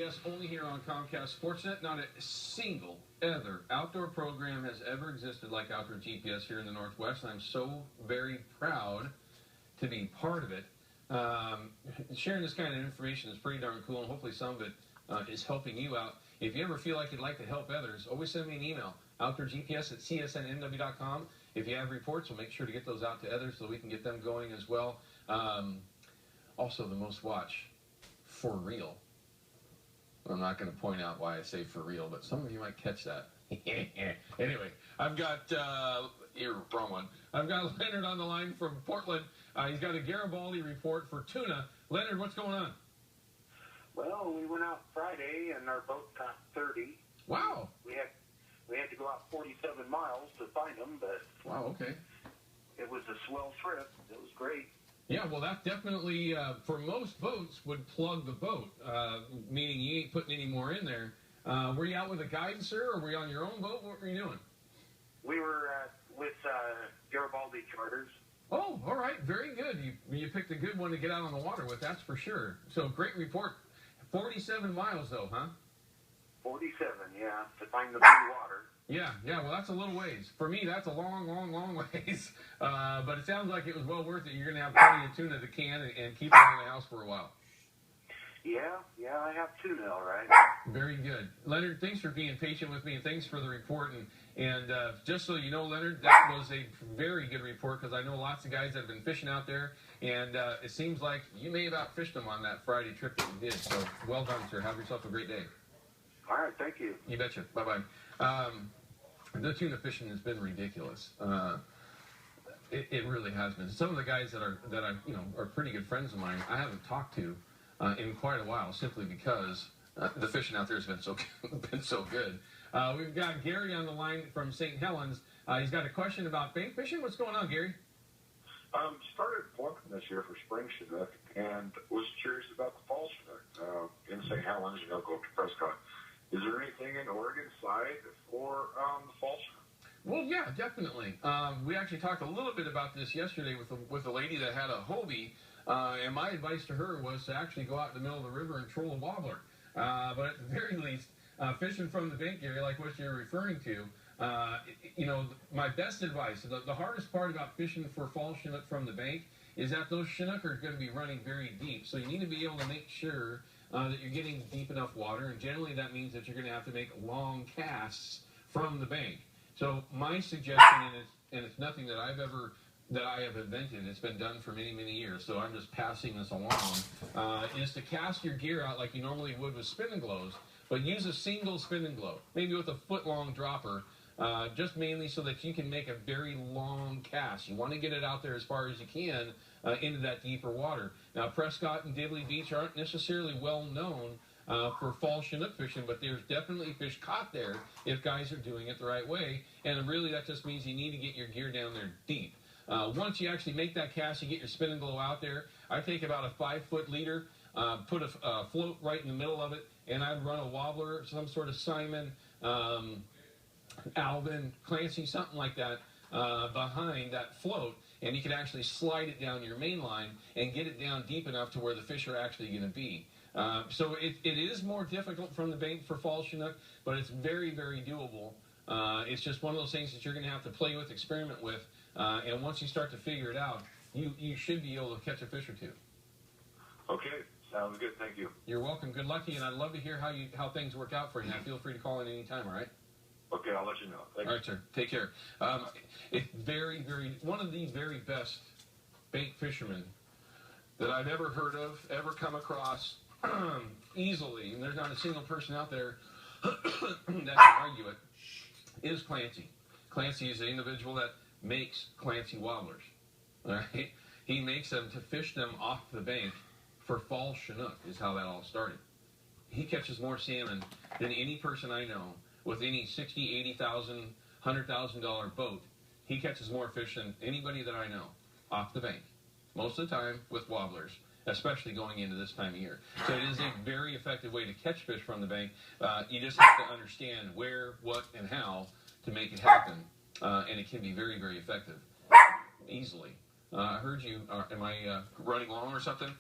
GPS only here on Comcast Sportsnet. Not a single other outdoor program has ever existed like Outdoor GPS here in the Northwest. And I'm so very proud to be part of it. Sharing this kind of information is pretty darn cool, and hopefully some of it is helping you out. If you ever feel like you'd like to help others, always send me an email, outdoorgps@csnnw.com. If you have reports, we'll make sure to get those out to others so we can get them going as well. Also, the most watch, for real. I'm not going to point out why I say for real, but some of you might catch that. Anyway, I've got, wrong one. I've got Leonard on the line from Portland. He's got a Garibaldi report for tuna. Leonard, what's going on? Well, we went out Friday and our boat caught 30. Wow. We had to go out 47 miles to find them, but wow, okay. It was a swell trip. It was great. Yeah, well, that definitely, for most boats, would plug the boat, meaning you ain't putting any more in there. Were you out with a guide, sir, or were you on your own boat? What were you doing? We were with Garibaldi Charters. Oh, all right, very good. You picked a good one to get out on the water with, that's for sure. So, great report. 47 miles, though, huh? 47, yeah, to find the blue water. Yeah, well, that's a little ways. For me, that's a long, long, long ways. But it sounds like it was well worth it. You're going to have plenty of tuna to can and keep it in the house for a while. Yeah, I have tuna, all right. Very good. Leonard, thanks for being patient with me, and thanks for the report. And just so you know, Leonard, that was a very good report, because I know lots of guys that have been fishing out there, and it seems like you may have outfished them on that Friday trip that you did. So well done, sir. Have yourself a great day. All right, thank you. You betcha. Bye-bye. The tuna fishing has been ridiculous. It really has been. Some of the guys that are pretty good friends of mine, I haven't talked to in quite a while, simply because the fishing out there has been so good. We've got Gary on the line from St. Helens. He's got a question about bank fishing. What's going on, Gary? Started plumping this year for spring Chinook, and was curious about the fall Chinook in St. Helens. Go up to Prescott. Is there anything in Oregon side for the fall Chinook? Well, yeah, definitely. We actually talked a little bit about this yesterday with a lady that had a Hobie, and my advice to her was to actually go out in the middle of the river and troll a wobbler. But at the very least, fishing from the bank area, like what you're referring to, my best advice, the hardest part about fishing for fall Chinook from the bank is that those Chinook are going to be running very deep. So you need to be able to make sure that you're getting deep enough water, and generally that means that you're going to have to make long casts from the bank. So my suggestion, and it's nothing that I have invented, it's been done for many, many years, so I'm just passing this along, is to cast your gear out like you normally would with spinning glows, but use a single spinning glow, maybe with a foot-long dropper, just mainly so that you can make a very long cast. You want to get it out there as far as you can into that deeper water. Now, Prescott and Dibley Beach aren't necessarily well known for fall Chinook fishing, but there's definitely fish caught there if guys are doing it the right way, and really that just means you need to get your gear down there deep. Once you actually make that cast, you get your spinning glow out there. I take about a 5-foot leader, put a float right in the middle of it, and I'd run a wobbler, some sort of Simon, Alvin, Clancy, something like that, behind that float, and you can actually slide it down your main line and get it down deep enough to where the fish are actually going to be. So it is more difficult from the bank for fall Chinook, but it's very, very doable. It's just one of those things that you're going to have to play with, experiment with, and once you start to figure it out, you should be able to catch a fish or two. Okay, sounds good. Thank you. You're welcome. Good luck to you, and I'd love to hear how things work out for you. Now, feel free to call in any time, all right? Okay, I'll let you know. Thank you. All right, sir. Take care. It's one of the very best bank fishermen that I've ever heard of, ever come across easily, and there's not a single person out there that can argue it, is Clancy. Clancy is the individual that makes Clancy wobblers. All right? He makes them to fish them off the bank for fall Chinook is how that all started. He catches more salmon than any person I know with any $60,000, $80,000, $100,000 boat. He catches more fish than anybody that I know off the bank, most of the time with wobblers, especially going into this time of year. So it is a very effective way to catch fish from the bank. You just have to understand where, what, and how to make it happen, and it can be very, very effective, easily. I heard you. Am I running long or something?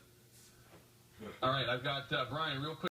All right, I've got Brian real quick.